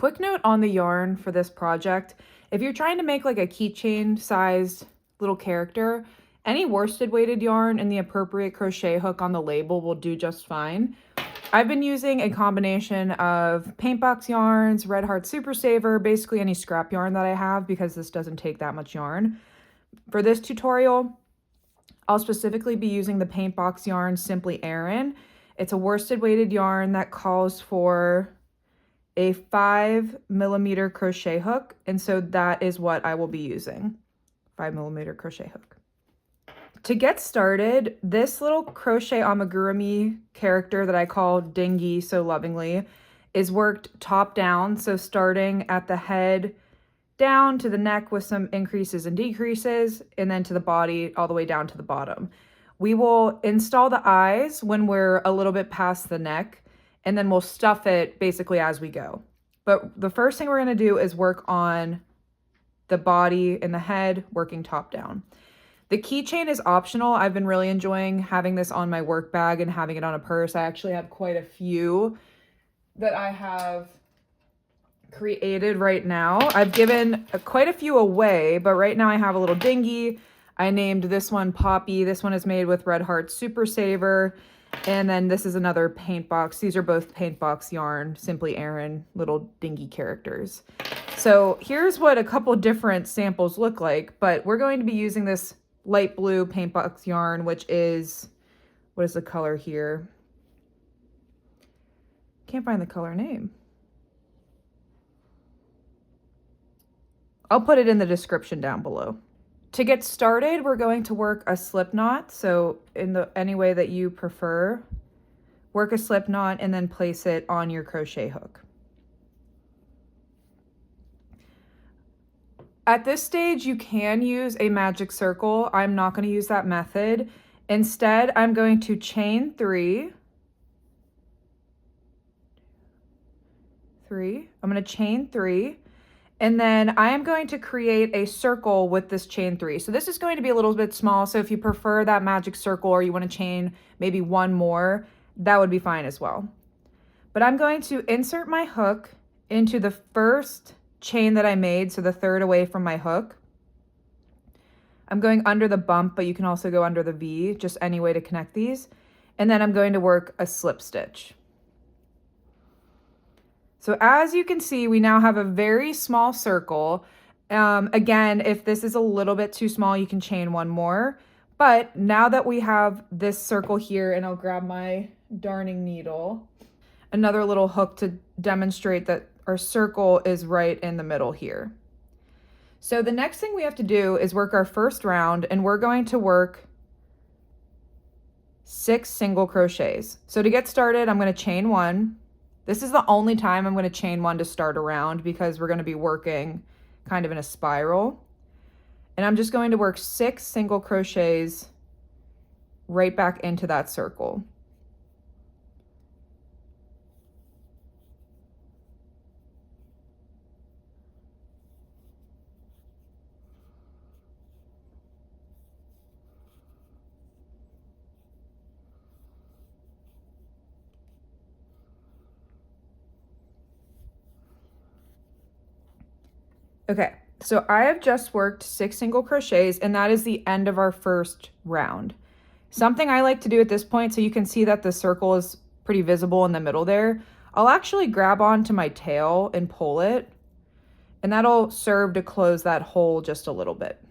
Quick note on the yarn for this project. If you're trying to make like a keychain sized little character, any worsted weighted yarn and the appropriate crochet hook on the label will do just fine. I've been using a combination of PaintBox yarns, Red Heart Super Saver, basically any scrap yarn that I have because this doesn't take that much yarn. For this tutorial, I'll specifically be using the PaintBox yarn Simply Aran. It's a worsted weighted yarn that calls for a 5mm crochet hook, and so that is what I will be using, 5mm crochet hook. To get started, this little Crochet Amigurumi character that I call Dingy so lovingly is worked top down, so starting at the head down to the neck with some increases and decreases, and then to the body all the way down to the bottom. We will install the eyes when we're a little bit past the neck, and then we'll stuff it basically as we go. But the first thing we're going to do is work on the body and the head, working top down. The keychain is optional. I've been really enjoying having this on my work bag and having it on a purse. I actually have quite a few that I have created right now. I've given quite a few away, but right now I have a little dingy. I named this one Poppy. This one is made with Red Heart Super Saver. And then this is another PaintBox. These are both PaintBox yarn, Simply Aran, little dingy characters. So here's what a couple different samples look like, but we're going to be using this light blue PaintBox yarn, which is, what is the color here? Can't find the color name. I'll put it in the description down below. To get started, we're going to work a slip knot. So in any way that you prefer, work a slip knot and then place it on your crochet hook. At this stage, you can use a magic circle. I'm not going to use that method. Instead, I'm going to chain three. I'm going to chain three. And then I am going to create a circle with this chain three. So this is going to be a little bit small. So if you prefer that magic circle or you want to chain maybe one more, that would be fine as well. But I'm going to insert my hook into the first chain that I made, so the third away from my hook. I'm going under the bump, but you can also go under the V, just any way to connect these. And then I'm going to work a slip stitch. So as you can see, we now have a very small circle. Again, if this is a little bit too small, you can chain one more. But now that we have this circle here, and I'll grab my darning needle, another little hook to demonstrate that our circle is right in the middle here. So the next thing we have to do is work our first round, and we're going to work 6 single crochets. So to get started, I'm going to chain one. This is the only time I'm going to chain one to start a round because we're going to be working kind of in a spiral. And I'm just going to work 6 single crochets right back into that circle. Okay, so I have just worked 6 single crochets, and that is the end of our first round. Something I like to do at this point, so you can see that the circle is pretty visible in the middle there, I'll actually grab onto my tail and pull it, and that'll serve to close that hole just a little bit.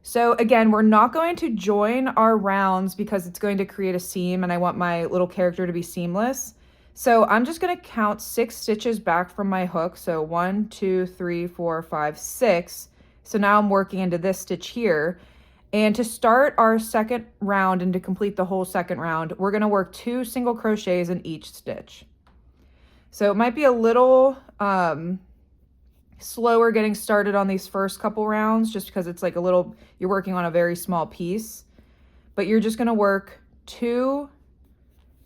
So again, we're not going to join our rounds because it's going to create a seam, and I want my little character to be seamless. So I'm just going to count 6 stitches back from my hook. So 1, 2, 3, 4, 5, 6. So now I'm working into this stitch here. And to start our second round and to complete the whole second round, we're going to work 2 single crochets in each stitch. So it might be a little slower getting started on these first couple rounds just because it's like a little, you're working on a very small piece. But you're just going to work 2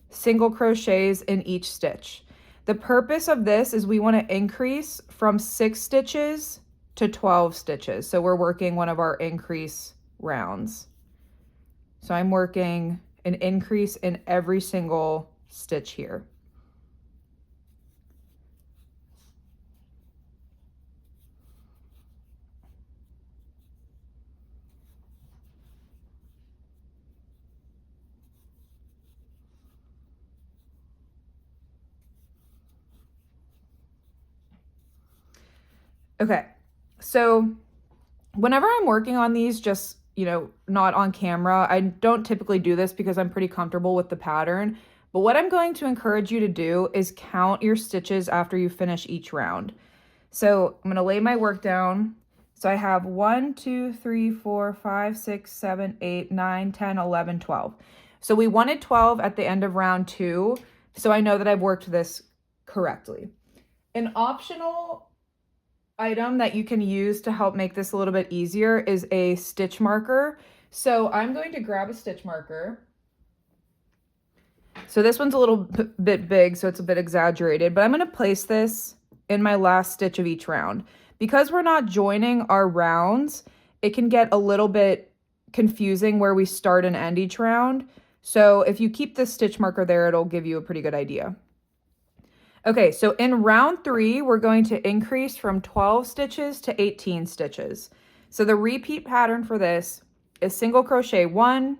single crochets in each stitch. The purpose of this is we want to increase from 6 stitches to 12 stitches. So we're working one of our increase rounds. So I'm working an increase in every single stitch here. Okay, so whenever I'm working on these, just, you know, not on camera, I don't typically do this because I'm pretty comfortable with the pattern. But what I'm going to encourage you to do is count your stitches after you finish each round. So I'm going to lay my work down. So I have 1, 2, 3, 4, 5, 6, 7, 8, 9, 10, 11, 12. So we wanted 12 at the end of round 2. So I know that I've worked this correctly. An optional item that you can use to help make this a little bit easier is a stitch marker. So I'm going to grab a stitch marker. So this one's a little bit big, so it's a bit exaggerated, but I'm going to place this in my last stitch of each round. Because we're not joining our rounds, it can get a little bit confusing where we start and end each round. So if you keep this stitch marker there, it'll give you a pretty good idea. Okay, so in round 3, we're going to increase from 12 stitches to 18 stitches. So the repeat pattern for this is single crochet 1,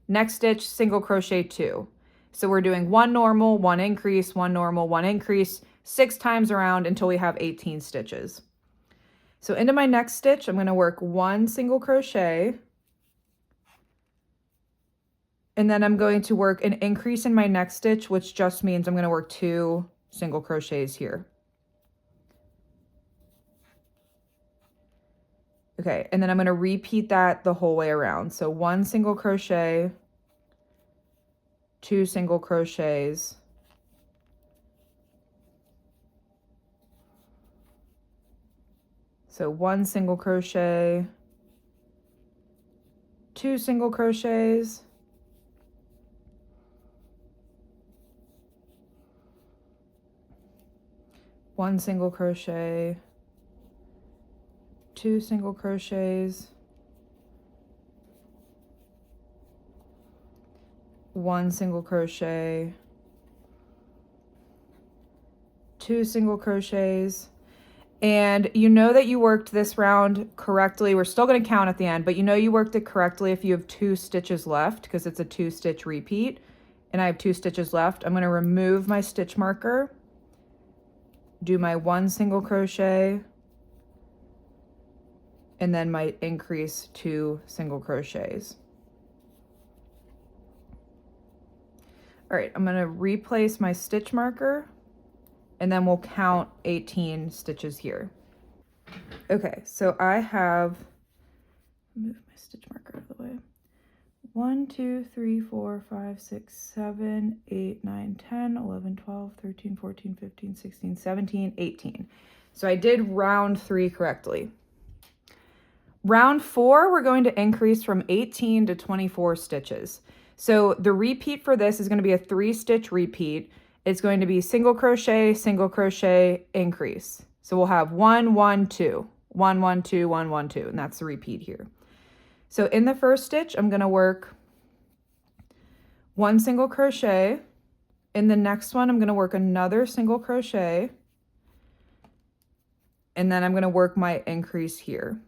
next stitch, single crochet 2. So we're doing 1 normal, 1 increase, 1 normal, 1 increase, 6 times around until we have 18 stitches. So into my next stitch, I'm going to work 1 single crochet, and then I'm going to work an increase in my next stitch, which just means I'm going to work 2 single crochets here. Okay, and then I'm going to repeat that the whole way around. So 1 single crochet, 2 single crochets, so 1 single crochet, 2 single crochets, 1 single crochet, 2 single crochets, 1 single crochet, 2 single crochets. And you know that you worked this round correctly. We're still going to count at the end, but you know you worked it correctly if you have 2 stitches left, because it's a 2-stitch repeat, and I have 2 stitches left. I'm going to remove my stitch marker, do my 1 single crochet, and then my increase 2 single crochets. All right, I'm going to replace my stitch marker, and then we'll count 18 stitches here. Okay, so I have, move my stitch marker out of the way. 1, 2, 3, 4, 5, 6, 7, 8, 9, 10, 11, 12, 13, 14, 15, 16, 17, 18. So I did round 3 correctly. Round 4, we're going to increase from 18 to 24 stitches. So the repeat for this is going to be a 3-stitch repeat. It's going to be single crochet, increase. So we'll have 1, 1, 2, 1, 1, 2, 1, 1, 2, and that's the repeat here. So in the first stitch, I'm going to work 1 single crochet. In the next one, I'm going to work another single crochet, and then I'm going to work my increase here.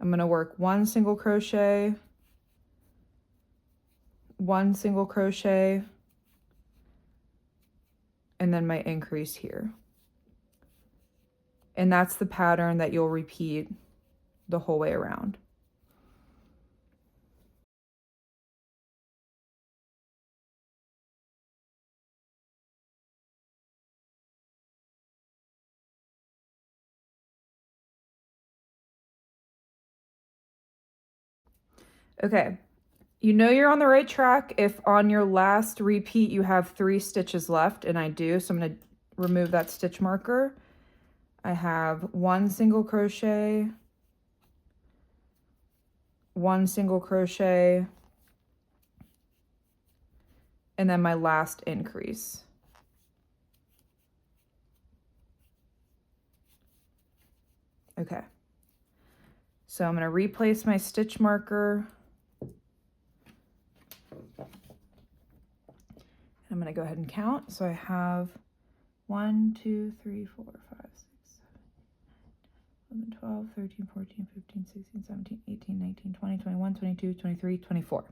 I'm going to work 1 single crochet, 1 single crochet, and then my increase here. And that's the pattern that you'll repeat the whole way around. Okay, you know you're on the right track if on your last repeat you have 3 stitches left, and I do, so I'm going to remove that stitch marker. I have 1 single crochet, 1 single crochet, and then my last increase. Okay, so I'm going to replace my stitch marker. I'm going to go ahead and count. So I have 1, 2, 3, 4, 5, 6, 7, 11, 12, 13, 14, 15, 16, 17, 18, 19, 20, 21, 22, 23, 24.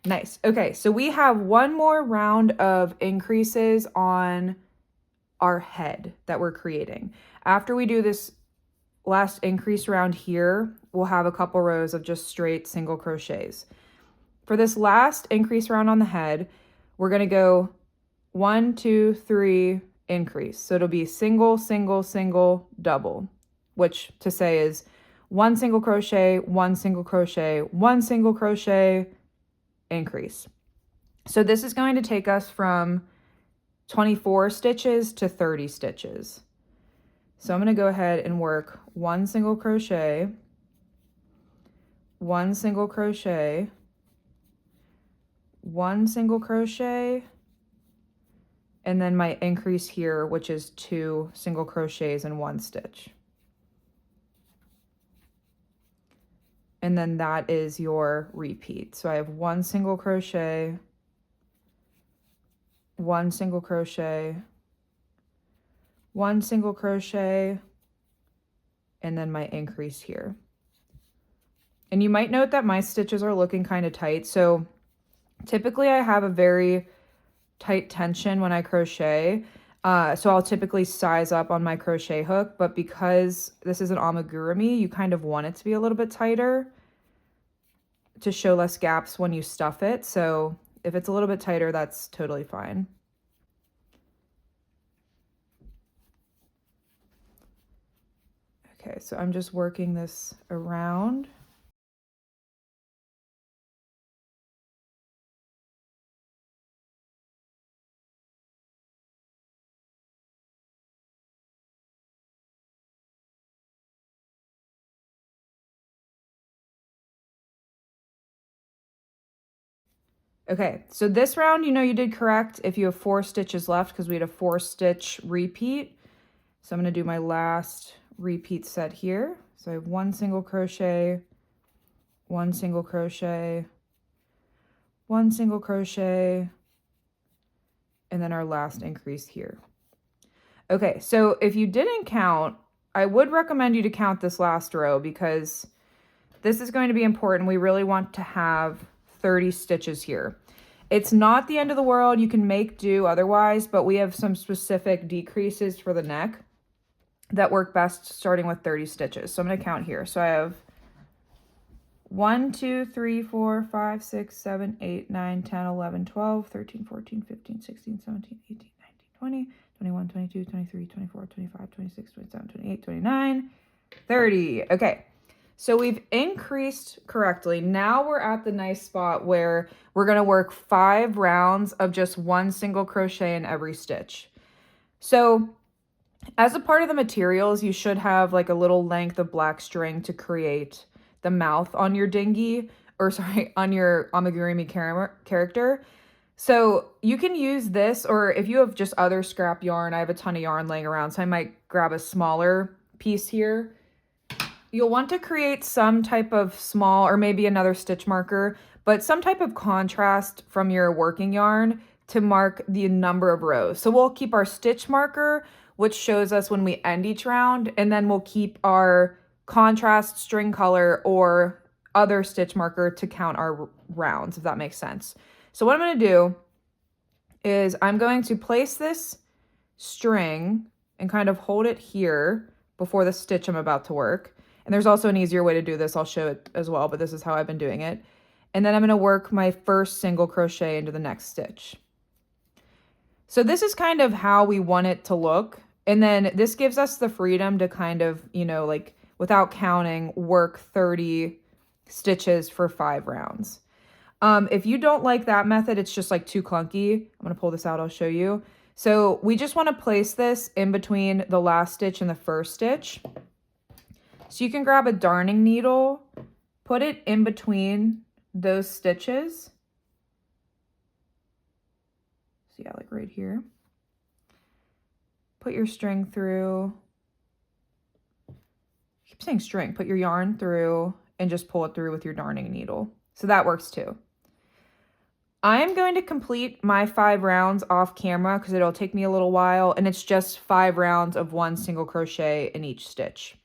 Nice. Okay, so we have one more round of increases on our head that we're creating. After we do this last increase round here, we'll have a couple rows of just straight single crochets. For this last increase round on the head, we're going to go 1, 2, 3, increase. So it'll be single, single, single, double, which to say is 1 single crochet, 1 single crochet, 1 single crochet, increase. So this is going to take us from 24 stitches to 30 stitches. So I'm going to go ahead and work 1 single crochet, 1 single crochet, 1 single crochet, and then my increase here, which is 2 single crochets and 1 stitch. And then that is your repeat. So I have 1 single crochet, 1 single crochet, 1 single crochet, and then my increase here. And you might note that my stitches are looking kind of tight. So typically I have a very tight tension when I crochet. So I'll typically size up on my crochet hook, but because this is an amigurumi, you kind of want it to be a little bit tighter to show less gaps when you stuff it. So if it's a little bit tighter, that's totally fine. Okay, so I'm just working this around. Okay, so this round, you know you did correct if you have 4 stitches left because we had a 4-stitch repeat. So I'm going to do my last repeat set here. So I have 1 single crochet, 1 single crochet, 1 single crochet, and then our last increase here. Okay, so if you didn't count, I would recommend you to count this last row because this is going to be important. We really want to have 30 stitches here. It's not the end of the world. You can make do otherwise, but we have some specific decreases for the neck that work best starting with 30 stitches. So I'm going to count here. So I have 1, 2, 3, 4, 5, 6, 7, 8, 9, 10, 11, 12, 13, 14, 15, 16, 17, 18, 19, 20, 21, 22, 23, 24, 25, 26, 27, 28, 29, 30. Okay. So we've increased correctly. Now we're at the nice spot where we're going to work 5 rounds of just 1 single crochet in every stitch. So as a part of the materials, you should have like a little length of black string to create the mouth on your dinghy, or sorry, on your amigurumi character. So you can use this, or if you have just other scrap yarn, I have a ton of yarn laying around, so I might grab a smaller piece here. You'll want to create some type of small, or maybe another stitch marker, but some type of contrast from your working yarn to mark the number of rows. So we'll keep our stitch marker, which shows us when we end each round, and then we'll keep our contrast string color or other stitch marker to count our rounds, if that makes sense. So what I'm going to do is I'm going to place this string and kind of hold it here before the stitch I'm about to work. And there's also an easier way to do this. I'll show it as well, but this is how I've been doing it. And then I'm going to work my first single crochet into the next stitch. So this is kind of how we want it to look. And then this gives us the freedom to kind of, you know, like without counting, work 30 stitches for 5 rounds. If you don't like that method, it's just like too clunky. I'm going to pull this out. I'll show you. So we just want to place this in between the last stitch and the first stitch. So you can grab a darning needle, put it in between those stitches. So yeah, like right here. Put your string through. I keep saying string. Put your yarn through and just pull it through with your darning needle. So that works too. I am going to complete my 5 rounds off camera because it'll take me a little while, and it's just 5 rounds of 1 single crochet in each stitch.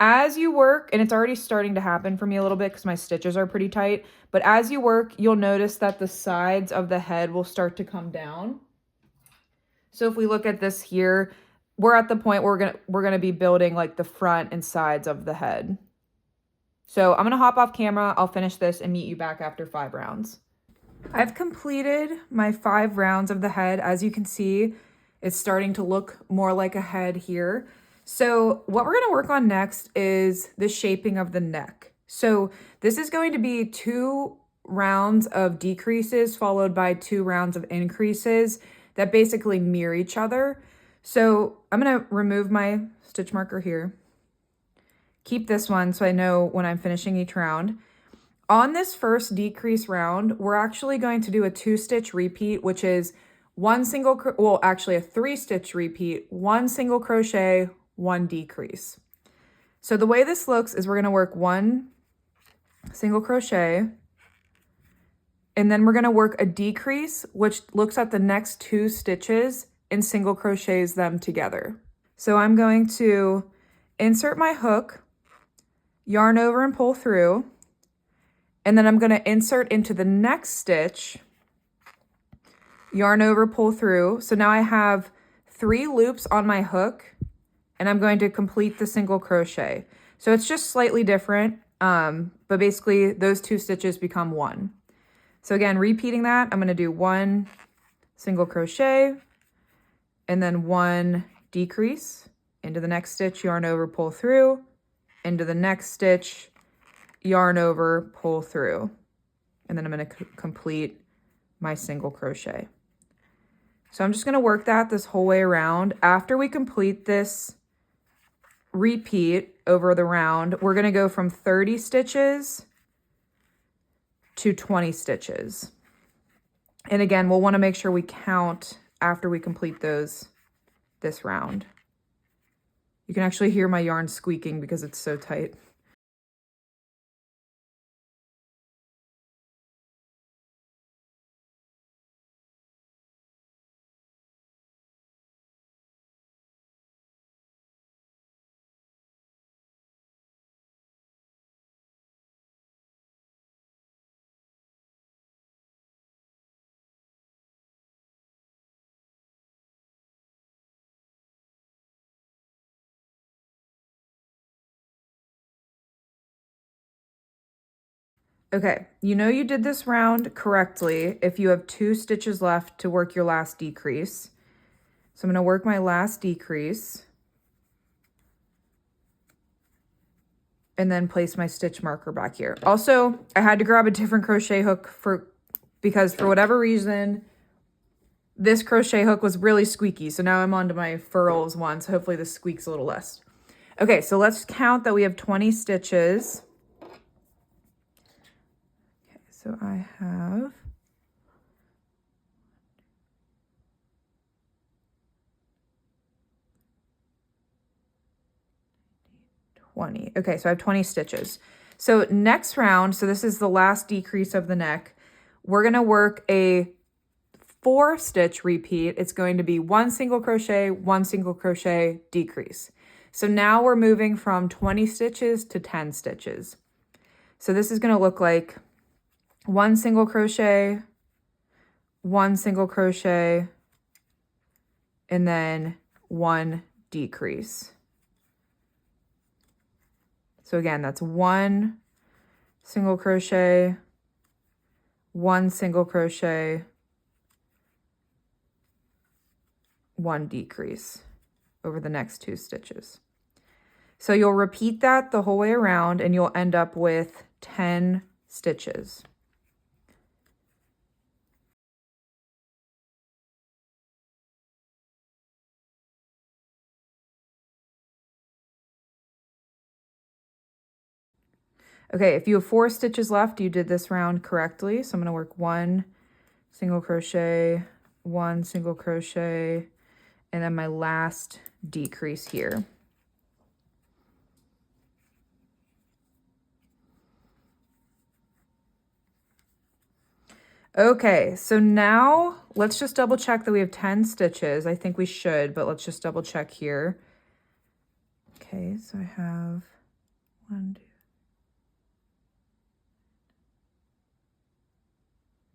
As you work, and it's already starting to happen for me a little bit because my stitches are pretty tight, but as you work, you'll notice that the sides of the head will start to come down. So if we look at this here, we're at the point where we're gonna be building like the front and sides of the head. So I'm gonna hop off camera, I'll finish this and meet you back after 5 rounds. I've completed my 5 rounds of the head. As you can see, it's starting to look more like a head here. So what we're gonna work on next is the shaping of the neck. So this is going to be 2 rounds of decreases followed by 2 rounds of increases that basically mirror each other. So I'm gonna remove my stitch marker here. Keep this one so I know when I'm finishing each round. On this first decrease round, we're actually going to do a 2-stitch repeat, which is a 3-stitch repeat, 1 single crochet, 1 decrease. So the way this looks is we're gonna work 1 single crochet, and then we're gonna work a decrease, which looks at the next 2 stitches and single crochets them together. So I'm going to insert my hook, yarn over and pull through, and then I'm going to insert into the next stitch, yarn over, pull through. So now I have 3 loops on my hook, and I'm going to complete the single crochet. So it's just slightly different, but basically those 2 stitches become 1. So again, repeating that, I'm going to do 1 single crochet, and then 1 decrease, into the next stitch, yarn over, pull through, into the next stitch, yarn over, pull through, and then I'm going to complete my single crochet. So I'm just going to work that this whole way around. After we complete this repeat over the round, we're going to go from 30 stitches to 20 stitches. And again, we'll want to make sure we count after we complete this round. You can actually hear my yarn squeaking because it's so tight. Okay, you know you did this round correctly if you have 2 stitches left to work your last decrease. So I'm going to work my last decrease and then place my stitch marker back here. Also, I had to grab a different crochet hook because for whatever reason, this crochet hook was really squeaky. So now I'm onto my furls one, so hopefully this squeaks a little less. Okay, so let's count that we have 20 stitches. So I have 20. Okay, so I have 20 stitches. So next round, so this is the last decrease of the neck, we're going to work a 4-stitch repeat. It's going to be 1 single crochet, 1 single crochet, decrease. So now we're moving from 20 stitches to 10 stitches. So this is going to look like 1 single crochet, 1 single crochet, and then 1 decrease. So again, that's 1 single crochet, 1 single crochet, 1 decrease over the next 2 stitches. So you'll repeat that the whole way around and you'll end up with 10 stitches. Okay, if you have 4 stitches left, you did this round correctly. So I'm going to work 1 single crochet, 1 single crochet, and then my last decrease here. Okay, so now let's just double check that we have 10 stitches. I think we should, but let's just double check here. Okay, so I have 1, 2.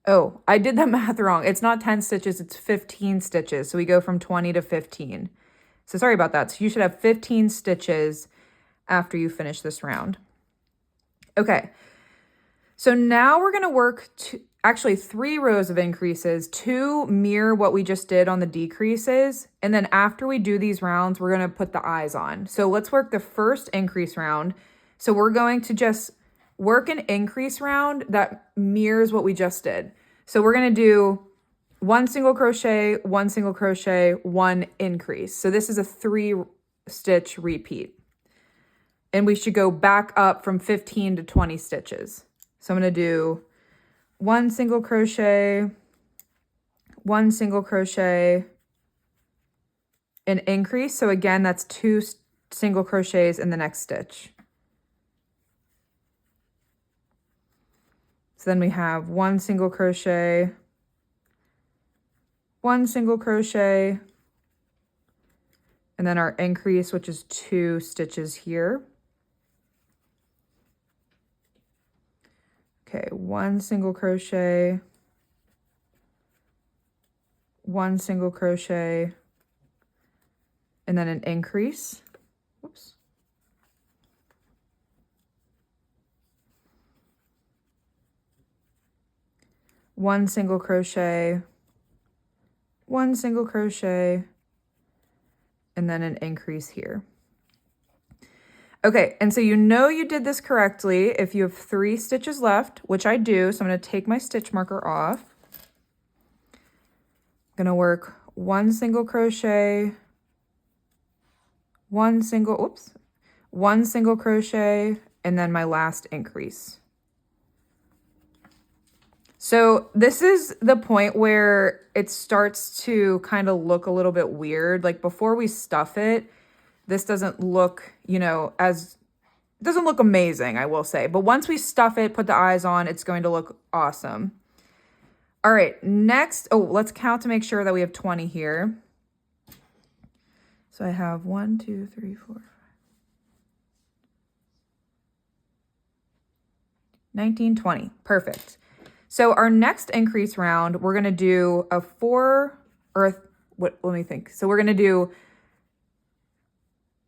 Oh, I did the math wrong. It's not 10 stitches, it's 15 stitches. So we go from 20 to 15. So sorry about that. So you should have 15 stitches after you finish this round. Okay. So now we're going to work actually 3 rows of increases to mirror what we just did on the decreases. And then after we do these rounds, we're going to put the eyes on. So let's work the first increase round. So we're going to just work an increase round that mirrors what we just did. So we're going to do 1 single crochet, 1 single crochet, 1 increase. So this is a 3-stitch repeat. And we should go back up from 15 to 20 stitches. So I'm going to do 1 single crochet, 1 single crochet, an increase. So again, that's 2 single crochets in the next stitch. So then we have 1 single crochet, 1 single crochet, and then our increase, which is 2 stitches here. Okay, 1 single crochet, 1 single crochet, and then an increase. Whoops. One single crochet, 1 single crochet, and then an increase here. Okay, and so you know you did this correctly if you have 3 stitches left, which I do. So I'm going to take my stitch marker off. I'm going to work 1 single crochet, 1 single crochet, and then my last increase. So this is the point where it starts to kind of look a little bit weird. Like before we stuff it, this doesn't look, doesn't look amazing, I will say. But once we stuff it, put the eyes on, it's going to look awesome. All right, next, let's count to make sure that we have 20 here. So I have 1, 2, 3, 4, 5, 19, 20. Perfect. So our next increase round, we're going to do a 4, let me think. So we're going to do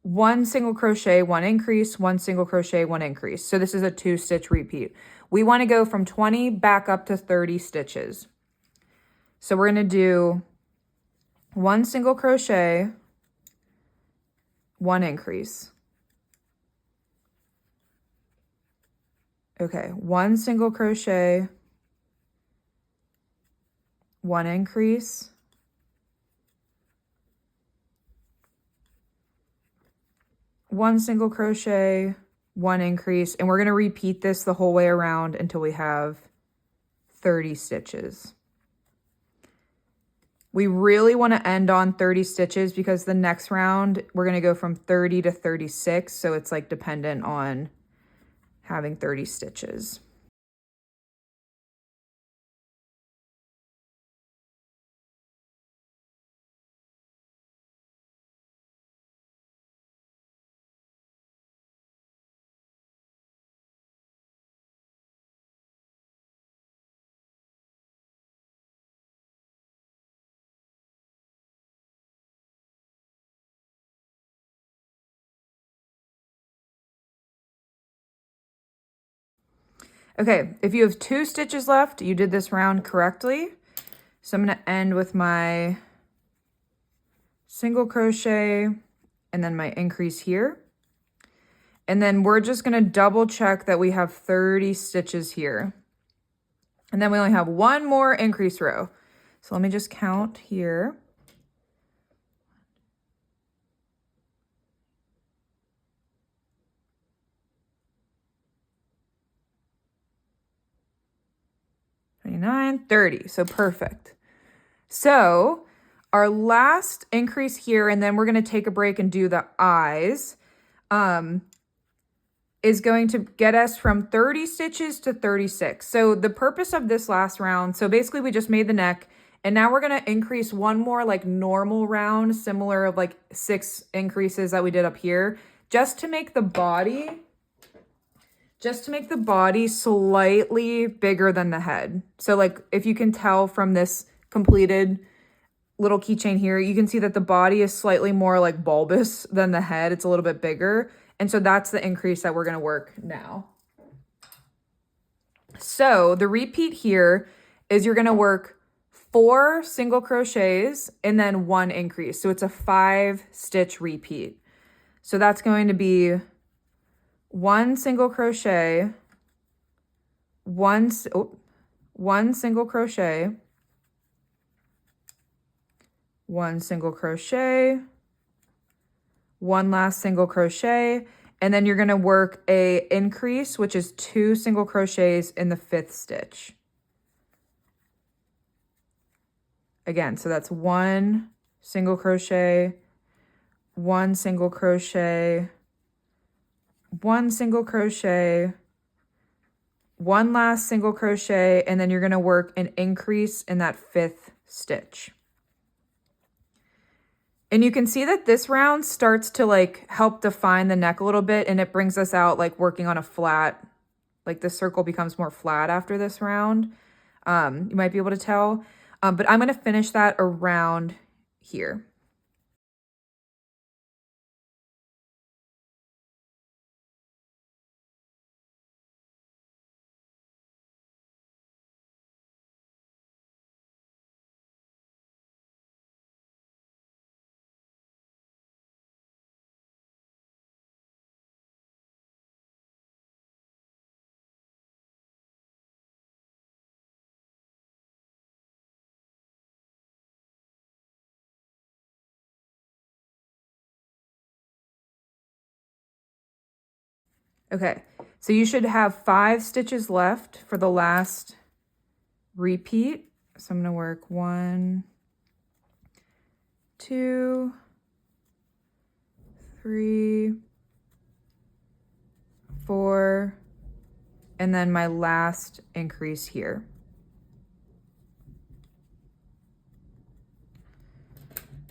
1 single crochet, 1 increase, 1 single crochet, 1 increase. So this is a 2-stitch repeat. We want to go from 20 back up to 30 stitches. So we're going to do 1 single crochet, 1 increase. Okay, 1 single crochet, 1 increase, 1 single crochet, 1 increase, and we're going to repeat this the whole way around until we have 30 stitches. We really want to end on 30 stitches because the next round we're going to go from 30 to 36, so it's like dependent on having 30 stitches. Okay, if you have 2 stitches left, you did this round correctly. So I'm going to end with my single crochet and then my increase here. And then we're just going to double check that we have 30 stitches here. And then we only have 1 more increase row. So let me just count here. $29, $30, so perfect. So our last increase here, and then we're going to take a break and do the eyes, is going to get us from 30 stitches to 36. So the purpose of this last round, so basically we just made the neck, and now we're going to increase 1 more like normal round, similar of like 6 increases that we did up here, just to make the body just to make the body slightly bigger than the head. So like if you can tell from this completed little keychain here, you can see that the body is slightly more like bulbous than the head. It's a little bit bigger. And so that's the increase that we're going to work now. So the repeat here is you're going to work 4 single crochets and then 1 increase. So it's a 5 stitch repeat. So that's going to be 1 single crochet, one single crochet, 1 single crochet, 1 last single crochet, and then you're going to work a increase, which is 2 single crochets in the 5th stitch. Again, so that's 1 single crochet, 1 single crochet, 1 single crochet, 1 last single crochet, and then you're going to work an increase in that 5th stitch. And you can see that this round starts to like help define the neck a little bit, and it brings us out like working on a flat, like the circle becomes more flat after this round. You might be able to tell, but I'm going to finish that around here. Okay, so you should have 5 stitches left for the last repeat. So I'm going to work 1, 2, 3, 4, and then my last increase here.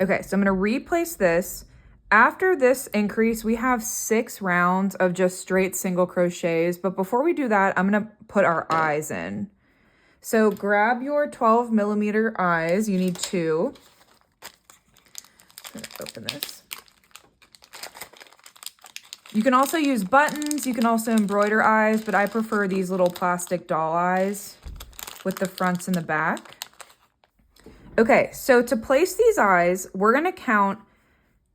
Okay, so I'm going to replace this. After this increase, we have 6 rounds of just straight single crochets. But before we do that, I'm going to put our eyes in. So grab your 12 millimeter eyes. You need 2. I'm going to open this. You can also use buttons. You can also embroider eyes, but I prefer these little plastic doll eyes with the fronts and the back. Okay, so to place these eyes, we're going to count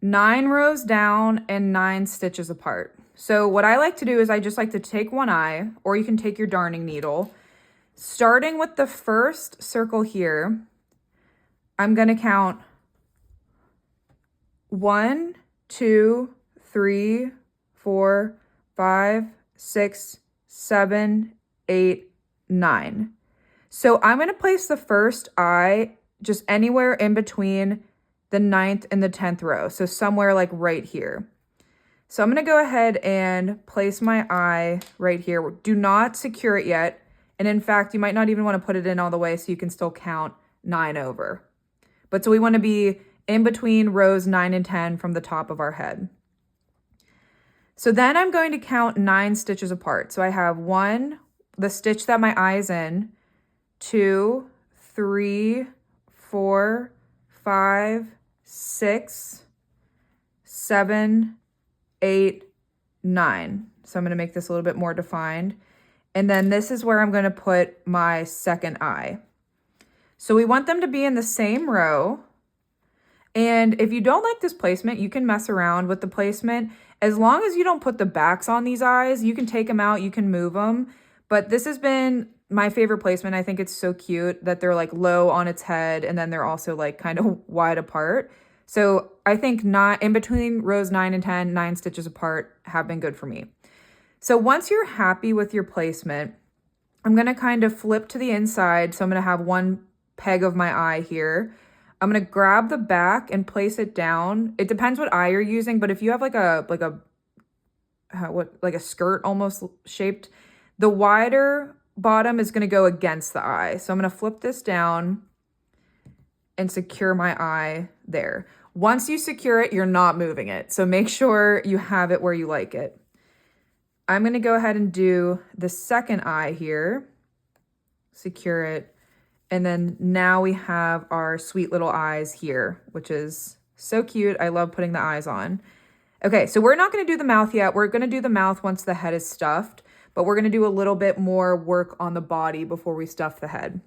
9 rows down and 9 stitches apart. So what I like to do is I just like to take one eye, or you can take your darning needle. Starting with the first circle here, I'm going to count 1, 2, 3, 4, 5, 6, 7, 8, 9. So I'm going to place the first eye just anywhere in between the 9th and the 10th row. So somewhere like right here. So I'm going to go ahead and place my eye right here. Do not secure it yet. And in fact, you might not even want to put it in all the way so you can still count 9 over. But so we want to be in between rows 9 and 10 from the top of our head. So then I'm going to count 9 stitches apart. So I have 1, the stitch that my eye is in, 2, 3, 4, 5, 6, 7, 8, 9. So I'm going to make this a little bit more defined. And then this is where I'm going to put my second eye. So we want them to be in the same row. And if you don't like this placement, you can mess around with the placement. As long as you don't put the backs on these eyes, you can take them out, you can move them. But this has been my favorite placement. I think it's so cute that they're like low on its head, and then they're also like kind of wide apart. So I think not in between rows 9 and 10, 9 stitches apart have been good for me. So once you're happy with your placement, I'm going to kind of flip to the inside. So I'm going to have one peg of my eye here. I'm going to grab the back and place it down. It depends what eye you're using, but if you have like a skirt almost shaped, the wider bottom is going to go against the eye. So I'm going to flip this down and secure my eye there. Once you secure it, you're not moving it. So make sure you have it where you like it. I'm going to go ahead and do the second eye here, secure it. And then now we have our sweet little eyes here, which is so cute. I love putting the eyes on. Okay, so we're not going to do the mouth yet. We're going to do the mouth once the head is stuffed, but we're going to do a little bit more work on the body before we stuff the head.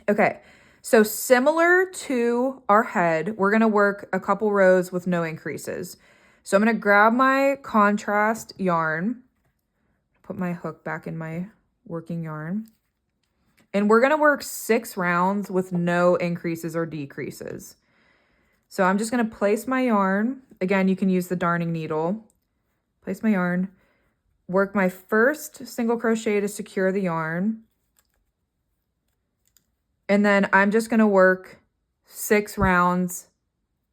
Okay, so similar to our head, we're going to work a couple rows with no increases. So I'm going to grab my contrast yarn, put my hook back in my working yarn, and we're going to work 6 rounds with no increases or decreases. So I'm just going to place my yarn. Again, you can use the darning needle. Place my yarn, work my first single crochet to secure the yarn. And then I'm just going to work 6 rounds,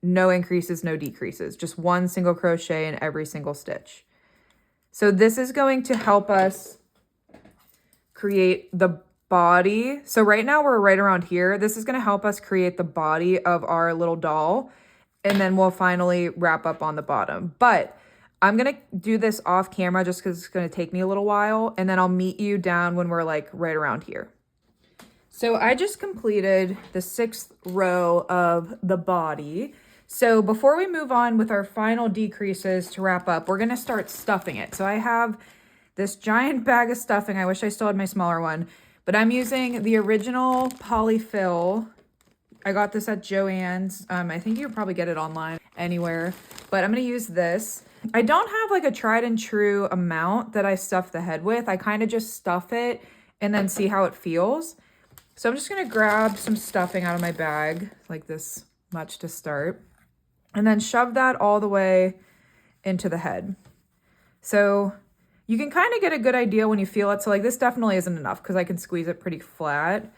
no increases, no decreases, just 1 single crochet in every single stitch. So this is going to help us create the body. So right now we're right around here. This is going to help us create the body of our little doll. And then we'll finally wrap up on the bottom. But I'm going to do this off camera just because it's going to take me a little while. And then I'll meet you down when we're like right around here. So I just completed the 6th row of the body. So before we move on with our final decreases to wrap up, we're going to start stuffing it. So I have this giant bag of stuffing. I wish I still had my smaller one, but I'm using the original polyfill. I got this at Joann's. I think you can probably get it online anywhere, but I'm going to use this. I don't have like a tried and true amount that I stuff the head with. I kind of just stuff it and then see how it feels. So I'm just going to grab some stuffing out of my bag, like this much to start, and then shove that all the way into the head. So you can kind of get a good idea when you feel it. So like this definitely isn't enough because I can squeeze it pretty flat.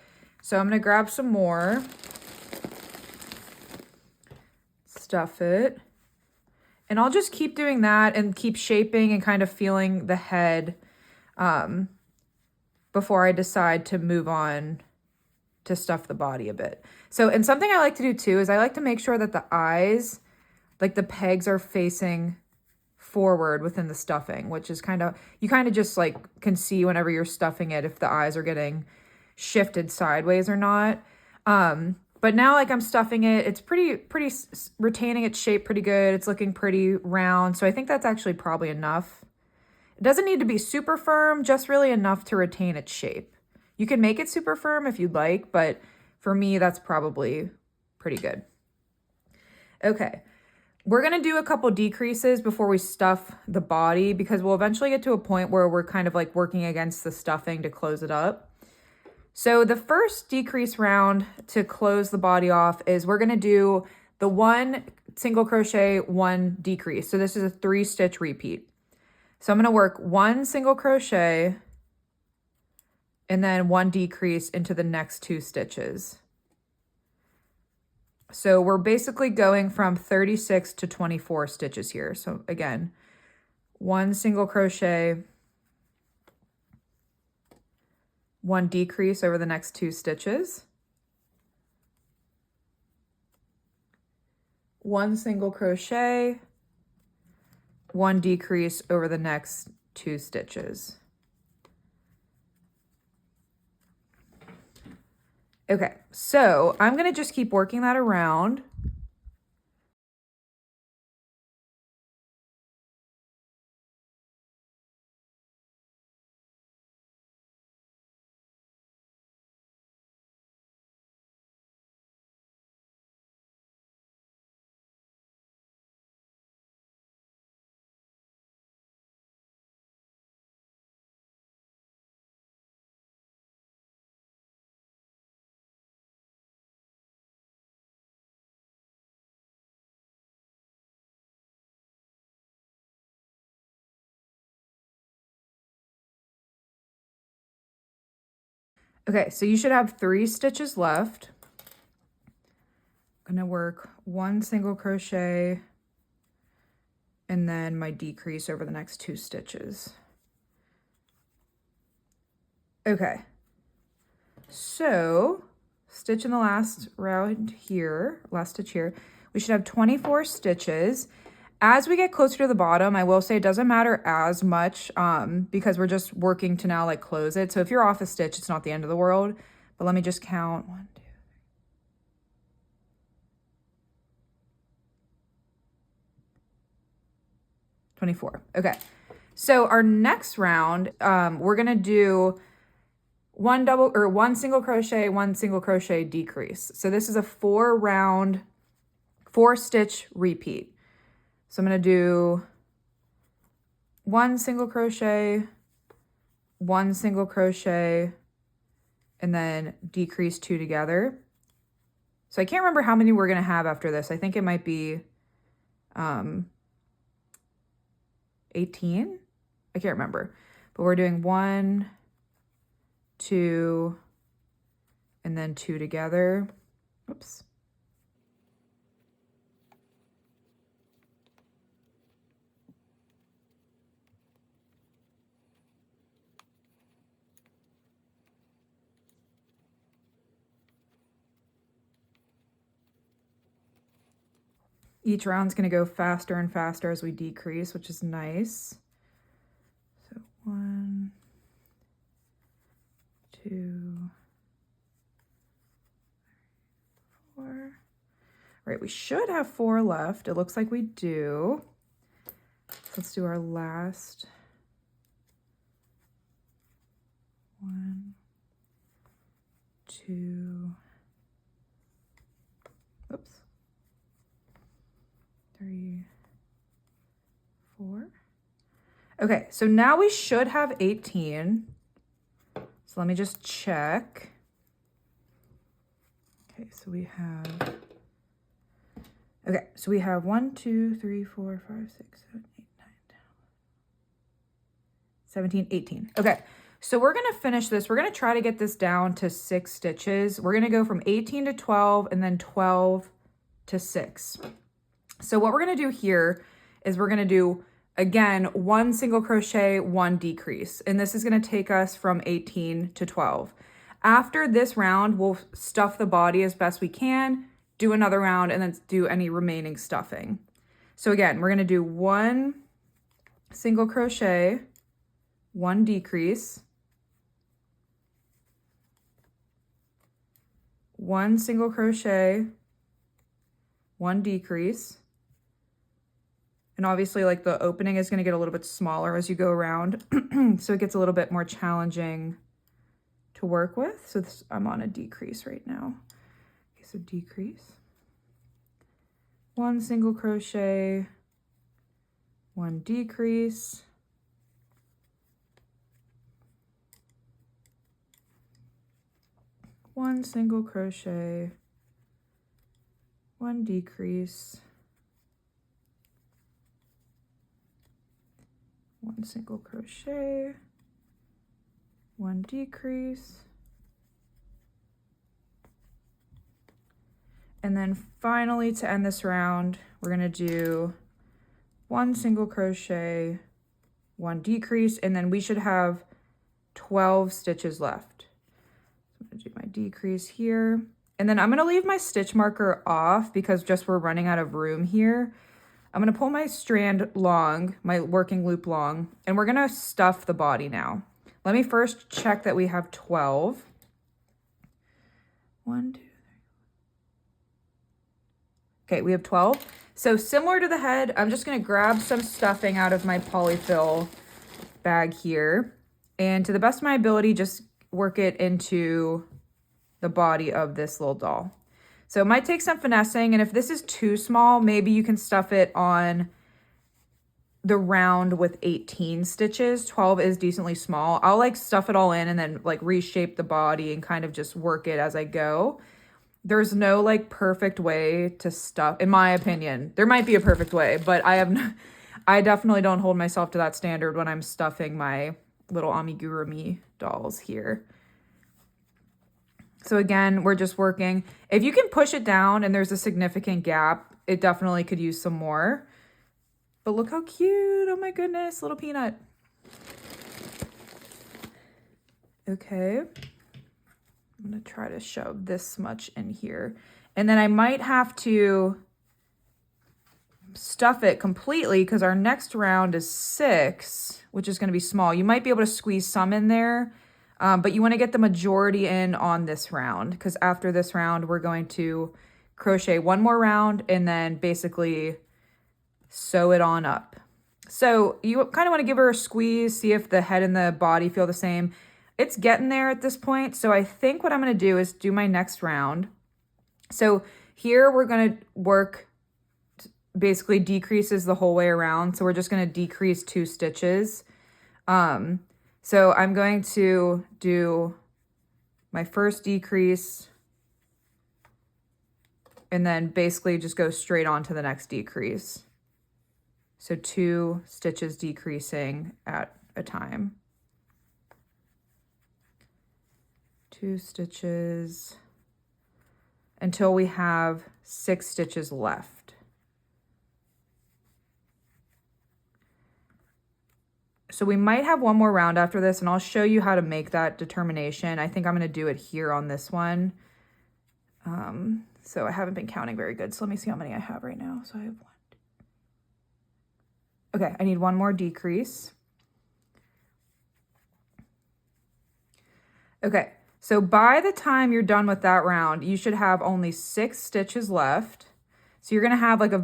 So I'm going to grab some more, stuff it, and I'll just keep doing that and keep shaping and kind of feeling the head before I decide to move on to stuff the body a bit. So, and something I like to do too is I like to make sure that the eyes, like the pegs, are facing forward within the stuffing, which is kind of, you kind of just like can see whenever you're stuffing it if the eyes are getting shifted sideways or not. But now like I'm stuffing it, it's pretty retaining its shape pretty good. It's looking pretty round. So I think that's actually probably enough. It doesn't need to be super firm, just really enough to retain its shape. You can make it super firm if you'd like, but for me, that's probably pretty good. Okay, we're gonna do a couple decreases before we stuff the body because we'll eventually get to a point where we're kind of like working against the stuffing to close it up. So the first decrease round to close the body off is we're gonna do the 1 single crochet, 1 decrease. So this is a 3-stitch repeat. So I'm gonna work 1 single crochet and then 1 decrease into the next 2 stitches. So we're basically going from 36 to 24 stitches here. So again, 1 single crochet, 1 decrease over the next 2 stitches, 1 single crochet, 1 decrease over the next 2 stitches. Okay, so I'm going to just keep working that around. Okay, so you should have 3 stitches left. I'm gonna work 1 single crochet and then my decrease over the next 2 stitches. Okay, so stitch in the last round here, last stitch here. We should have 24 stitches. As we get closer to the bottom, I will say it doesn't matter as much because we're just working to now like close it. So if you're off a stitch, it's not the end of the world. But let me just count. 1, 2, 24. Okay. So our next round, we're going to do one single crochet, decrease. So this is a 4 stitch repeat. So I'm going to do 1 single crochet, 1 single crochet, and then decrease 2 together. So I can't remember how many we're going to have after this. I think it might be 18. I can't remember, but we're doing 1, 2, and then 2 together. Oops. Each round's going to go faster and faster as we decrease, which is nice. So 1, 2, 4. All right, we should have 4 left. It looks like we do. Let's do our last 1, 2, oops. 3, 4. Okay, so now we should have 18. So let me just check. Okay, so we have 1, 2, 3, 4, 5, 6, 7, 8, 9, 10, 17, 18. Okay, so we're gonna finish this. We're gonna try to get this down to 6 stitches. We're gonna go from 18 to 12 and then 12 to 6. So what we're going to do here is we're going to do, again, 1 single crochet, 1 decrease. And this is going to take us from 18 to 12. After this round, we'll stuff the body as best we can, do another round, and then do any remaining stuffing. So again, we're going to do 1 single crochet, 1 decrease, 1 single crochet, 1 decrease. And obviously, like, the opening is going to get a little bit smaller as you go around. So it gets a little bit more challenging to work with. So I'm on a decrease right now. Okay, so decrease. 1 single crochet, 1 decrease. One single crochet, 1 decrease. 1 single crochet, 1 decrease, and then finally to end this round we're going to do 1 single crochet, 1 decrease, and then we should have 12 stitches left. So I'm going to do my decrease here, and then I'm going to leave my stitch marker off because just we're running out of room here. I'm going to pull my strand long, my working loop long, and we're going to stuff the body now. Let me first check that we have 12. 1, 2, 3. Okay, we have 12. So similar to the head, I'm just going to grab some stuffing out of my polyfill bag here. And to the best of my ability, just work it into the body of this little doll. So it might take some finessing, and if this is too small, maybe you can stuff it on the round with 18 stitches. 12 is decently small. I'll like stuff it all in and then like reshape the body and kind of just work it as I go. There's no like perfect way to stuff, in my opinion. There might be a perfect way, but I definitely don't hold myself to that standard when I'm stuffing my little amigurumi dolls here. So again, we're just working. If you can push it down and there's a significant gap, it definitely could use some more. But look how cute. Oh my goodness, little peanut. Okay. I'm going to try to shove this much in here. And then I might have to stuff it completely because our next round is 6, which is going to be small. You might be able to squeeze some in there, but you want to get the majority in on this round because after this round, we're going to crochet one more round and then basically sew it on up. So you kind of want to give her a squeeze, see if the head and the body feel the same. It's getting there at this point. So I think what I'm going to do is do my next round. So here we're going to work basically decreases the whole way around. So we're just going to decrease 2 stitches. So I'm going to do my first decrease and then basically just go straight on to the next decrease. So 2 stitches decreasing at a time. 2 stitches until we have 6 stitches left. So we might have one more round after this, and I'll show you how to make that determination. I think I'm going to do it here on this one. So I haven't been counting very good. So let me see how many I have right now. So I have 1. Okay, I need one more decrease. Okay, so by the time you're done with that round, you should have only 6 stitches left. So you're gonna have like a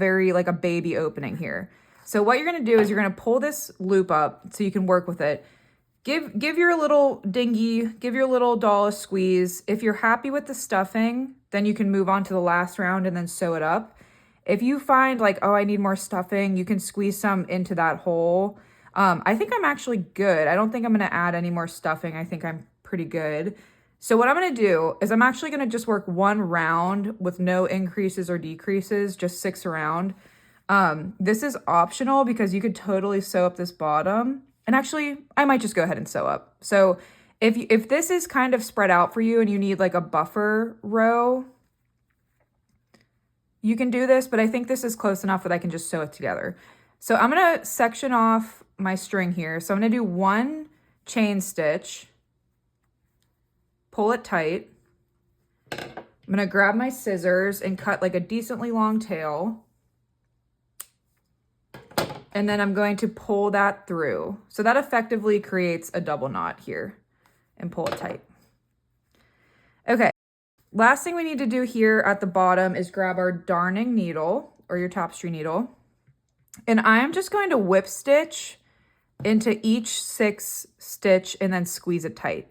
baby opening here. So what you're gonna do is you're gonna pull this loop up so you can work with it. Give your little dinghy, give your little doll a squeeze. If you're happy with the stuffing, then you can move on to the last round and then sew it up. If you find like, oh, I need more stuffing, you can squeeze some into that hole. I think I'm actually good. I don't think I'm going to add any more stuffing. I think I'm pretty good. So what I'm going to do is I'm actually going to just work one round with no increases or decreases, just 6 around. This is optional because you could totally sew up this bottom. And actually, I might just go ahead and sew up. So if this is kind of spread out for you and you need like a buffer row, you can do this, but I think this is close enough that I can just sew it together. So I'm going to section off my string here. So I'm going to do 1 chain stitch, pull it tight. I'm going to grab my scissors and cut like a decently long tail. And then I'm going to pull that through. So that effectively creates a double knot here and pull it tight. Okay. Last thing we need to do here at the bottom is grab our darning needle or your tapestry needle. And I'm just going to whip stitch into each 6 stitch and then squeeze it tight.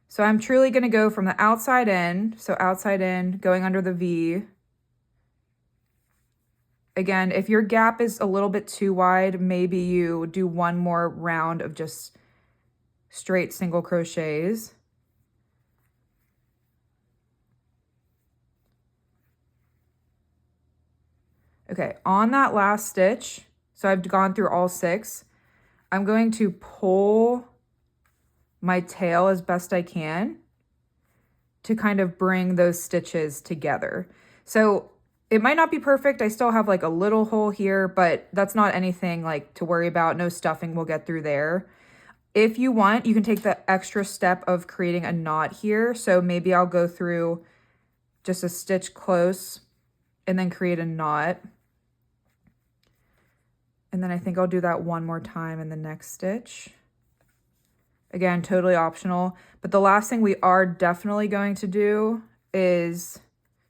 So I'm truly going to go from the outside in. So outside in, going under the V. Again, if your gap is a little bit too wide, maybe you do one more round of just straight single crochets. Okay, on that last stitch, so I've gone through all 6, I'm going to pull my tail as best I can to kind of bring those stitches together. So it might not be perfect. I still have like a little hole here, but that's not anything like to worry about. No stuffing will get through there. If you want, you can take the extra step of creating a knot here. So maybe I'll go through just a stitch close and then create a knot. And then I think I'll do that one more time in the next stitch. Again, totally optional. But the last thing we are definitely going to do is,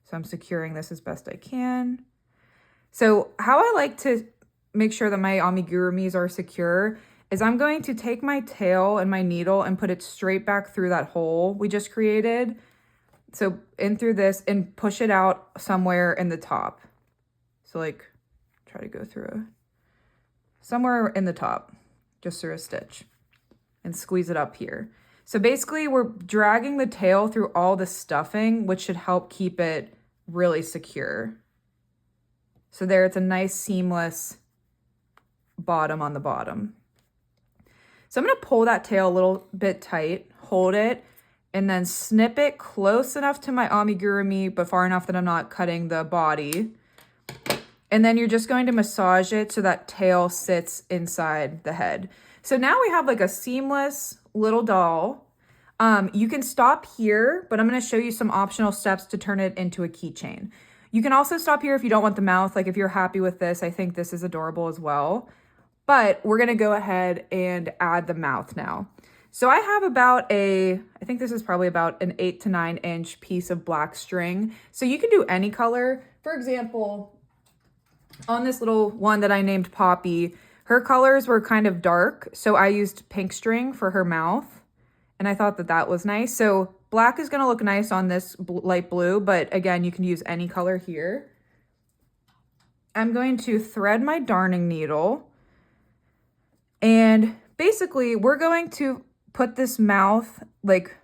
so I'm securing this as best I can. So how I like to make sure that my amigurumis are secure is I'm going to take my tail and my needle and put it straight back through that hole we just created. So in through this and push it out somewhere in the top. So like try to go through somewhere in the top, just through a stitch and squeeze it up here. So basically we're dragging the tail through all the stuffing, which should help keep it really secure. So there, it's a nice seamless bottom on the bottom. So I'm going to pull that tail a little bit tight, hold it, and then snip it close enough to my amigurumi, but far enough that I'm not cutting the body. And then you're just going to massage it so that tail sits inside the head. So now we have like a seamless little doll. You can stop here, but I'm going to show you some optional steps to turn it into a keychain. You can also stop here if you don't want the mouth. Like if you're happy with this, I think this is adorable as well. But we're gonna go ahead and add the mouth now. So I have about I think this is probably about an 8 to 9 inch piece of black string. So you can do any color. For example, on this little one that I named Poppy, her colors were kind of dark. So I used pink string for her mouth. And I thought that that was nice. So black is gonna look nice on this light blue, but again, you can use any color here. I'm going to thread my darning needle. And basically we're going to put this mouth, like,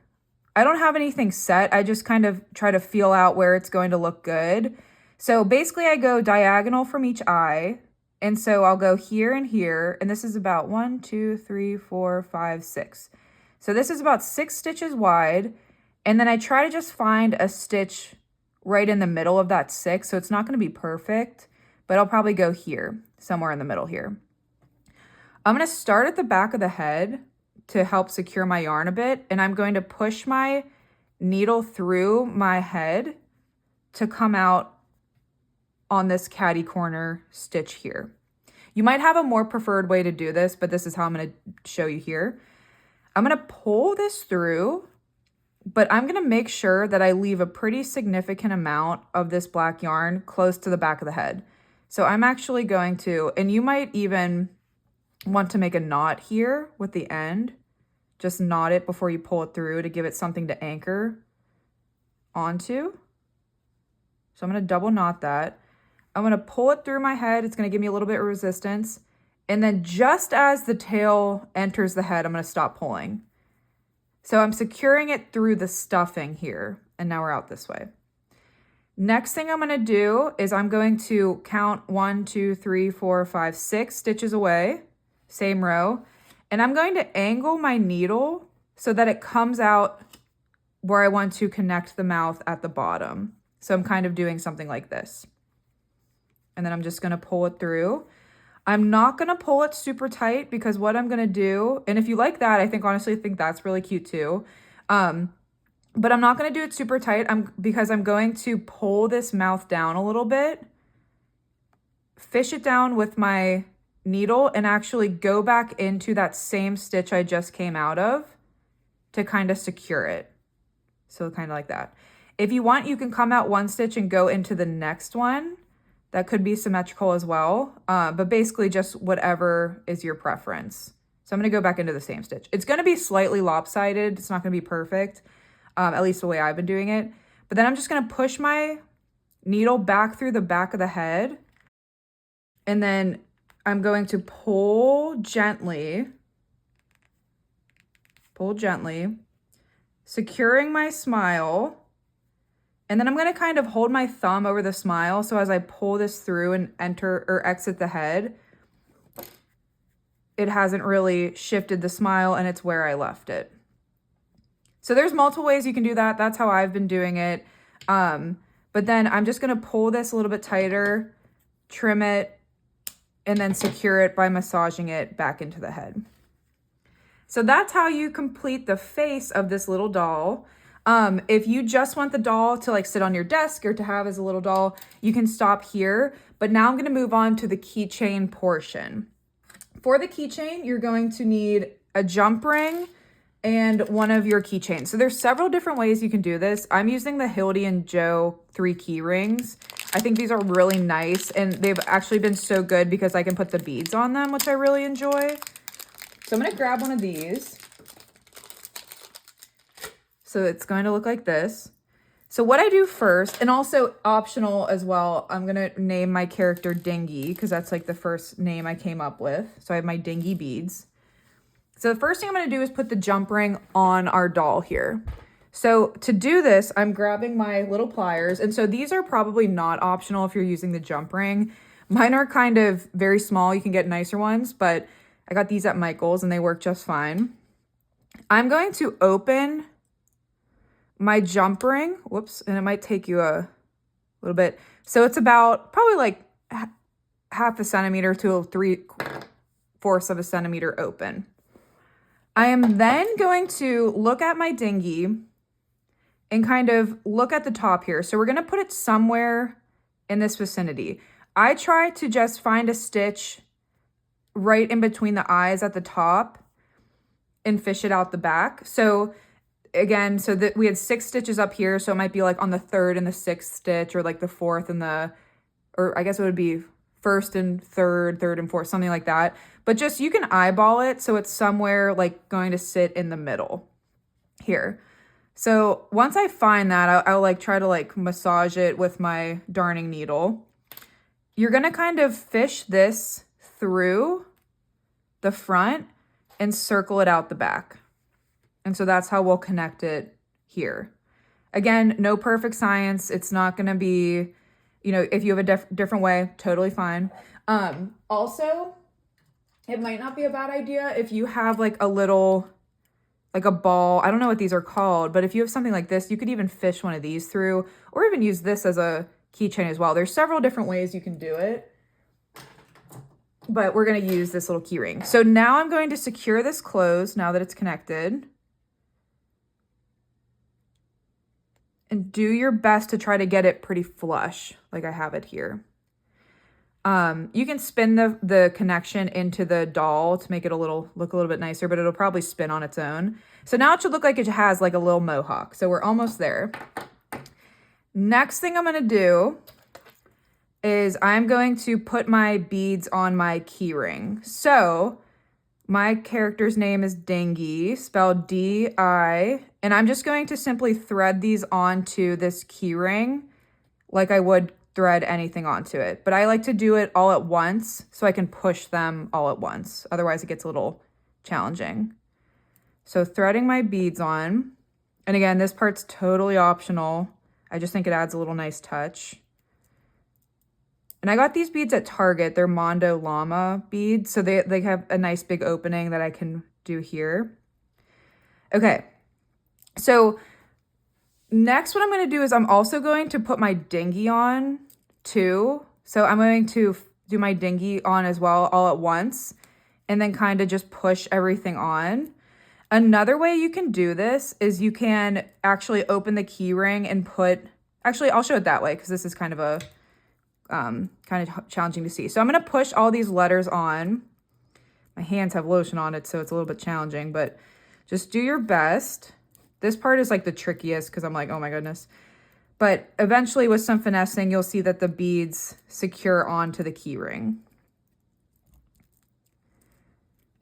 I don't have anything set. I just kind of try to feel out where it's going to look good. So basically I go diagonal from each eye. And so I'll go here and here. And this is about 1, 2, 3, 4, 5, 6. So this is about 6 stitches wide. And then I try to just find a stitch right in the middle of that 6. So it's not going to be perfect, but I'll probably go here, somewhere in the middle here. I'm going to start at the back of the head to help secure my yarn a bit. And I'm going to push my needle through my head to come out on this catty corner stitch here. You might have a more preferred way to do this, but this is how I'm going to show you here. I'm going to pull this through, but I'm going to make sure that I leave a pretty significant amount of this black yarn close to the back of the head. So I'm actually going to, and you might even want to make a knot here with the end. Just knot it before you pull it through to give it something to anchor onto. So I'm going to double knot that. I'm going to pull it through my head. It's going to give me a little bit of resistance. And then just as the tail enters the head, I'm going to stop pulling. So I'm securing it through the stuffing here. And now we're out this way. Next thing I'm going to do is I'm going to count 1, 2, 3, 4, 5, 6 stitches away. Same row. And I'm going to angle my needle so that it comes out where I want to connect the mouth at the bottom. So I'm kind of doing something like this. And then I'm just going to pull it through. I'm not going to pull it super tight because what I'm going to do, and if you like that, I think honestly, I think that's really cute too. But I'm not going to do it super tight because I'm going to pull this mouth down a little bit, fish it down with my needle, and actually go back into that same stitch I just came out of to kind of secure it. So kind of like that. If you want, you can come out one stitch and go into the next one. That could be symmetrical as well, but basically just whatever is your preference. So I'm going to go back into the same stitch. It's going to be slightly lopsided. It's not going to be perfect, at least the way I've been doing it. But then I'm just going to push my needle back through the back of the head. And then I'm going to pull gently, securing my smile. And then I'm going to kind of hold my thumb over the smile. So as I pull this through and enter or exit the head, it hasn't really shifted the smile and it's where I left it. So there's multiple ways you can do that. That's how I've been doing it. But then I'm just going to pull this a little bit tighter, trim it, and then secure it by massaging it back into the head. So that's how you complete the face of this little doll. If you just want the doll to like sit on your desk or to have as a little doll, you can stop here. But now I'm going to move on to the keychain portion. For the keychain, you're going to need a jump ring and one of your keychains. So there's several different ways you can do this. I'm using the Hildy and Joe 3 key rings. I think these are really nice and they've actually been so good because I can put the beads on them, which I really enjoy. So I'm going to grab one of these. So it's going to look like this. So what I do first, and also optional as well, I'm going to name my character Dingy because that's like the first name I came up with. So I have my Dingy beads. So the first thing I'm going to do is put the jump ring on our doll here. So to do this, I'm grabbing my little pliers. And so these are probably not optional if you're using the jump ring. Mine are kind of very small. You can get nicer ones, but I got these at Michael's and they work just fine. I'm going to open my jump ring. Whoops. And it might take you a little bit. So it's about probably like half a centimeter to 3/4 of a centimeter open. I am then going to look at my dinghy and kind of look at the top here. So we're going to put it somewhere in this vicinity. I try to just find a stitch right in between the eyes at the top and fish it out the back. So again, so that we had 6 stitches up here, so it might be like on the 3rd and the 6th stitch, or like the 4th and the, or I guess it would be 1st and 3rd, 3rd and 4th, something like that. But just, you can eyeball it so it's somewhere like going to sit in the middle here. So once I find that, I'll like try to like massage it with my darning needle. You're gonna kind of fish this through the front and circle it out the back. And so that's how we'll connect it here. Again, no perfect science. It's not gonna be, you know, if you have a different way, totally fine. Also, it might not be a bad idea if you have like a little, like a ball, I don't know what these are called, but if you have something like this, you could even fish one of these through, or even use this as a keychain as well. There's several different ways you can do it, but we're gonna use this little key ring. So now I'm going to secure this closed now that it's connected. And do your best to try to get it pretty flush, like I have it here. You can spin the connection into the doll to make it look a little bit nicer, but it'll probably spin on its own. So now it should look like it has like a little mohawk. So we're almost there. Next thing I'm gonna do is I'm going to put my beads on my key ring. So my character's name is Dingy, spelled D-I, and I'm just going to simply thread these onto this key ring like I would thread anything onto it. But I like to do it all at once so I can push them all at once. Otherwise it gets a little challenging. So threading my beads on, and again, this part's totally optional. I just think it adds a little nice touch. And I got these beads at Target. They're Mondo Llama beads. So they have a nice big opening that I can do here. Okay, so next what I'm going to do is I'm also going to put my dinghy on too. So I'm going to do my dinghy on as well all at once and then kind of just push everything on. Another way you can do this is you can actually open the key ring and put, actually I'll show it that way because this is kind of a challenging to see. So I'm going to push all these letters on. My hands have lotion on it, so it's a little bit challenging, but just do your best. This part is like the trickiest because I'm like, oh my goodness. But eventually with some finessing, you'll see that the beads secure onto the key ring.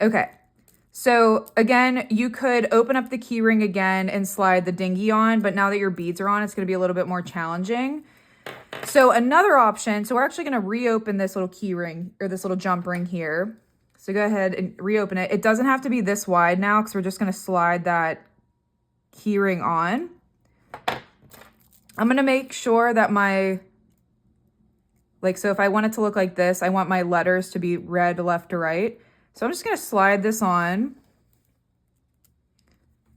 Okay, so again, you could open up the key ring again and slide the dinghy on, but now that your beads are on, it's gonna be a little bit more challenging. So another option, so we're actually gonna reopen this little key ring or this little jump ring here. So go ahead and reopen it. It doesn't have to be this wide now because we're just gonna slide that key ring on. I'm gonna make sure that so if I want it to look like this, I want my letters to be read left to right. So I'm just gonna slide this on.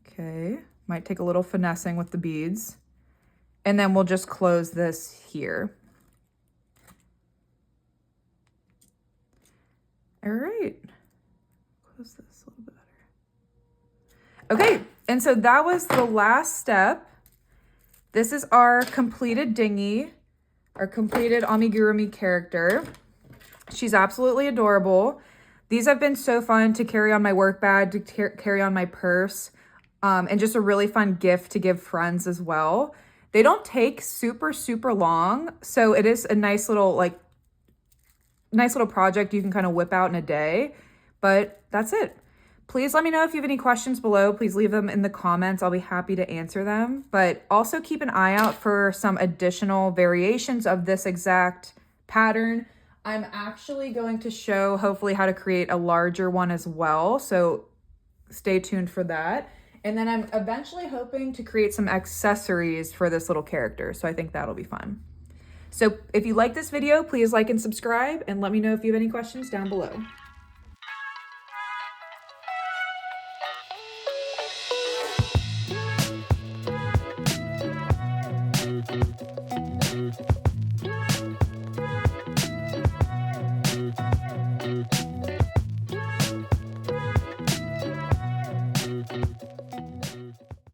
Okay, might take a little finessing with the beads. And then we'll just close this here. All right, close this a little bit better. Okay, and so that was the last step. This is our completed dinghy, our completed amigurumi character. She's absolutely adorable. These have been so fun to carry on my work bag, to carry on my purse, and just a really fun gift to give friends as well. They don't take super, super long, so it is a nice little project you can kind of whip out in a day, but that's it. Please let me know if you have any questions below. Please leave them in the comments. I'll be happy to answer them. But also keep an eye out for some additional variations of this exact pattern. I'm actually going to show hopefully how to create a larger one as well. So stay tuned for that. And then I'm eventually hoping to create some accessories for this little character. So I think that'll be fun. So if you like this video, please like and subscribe and let me know if you have any questions down below.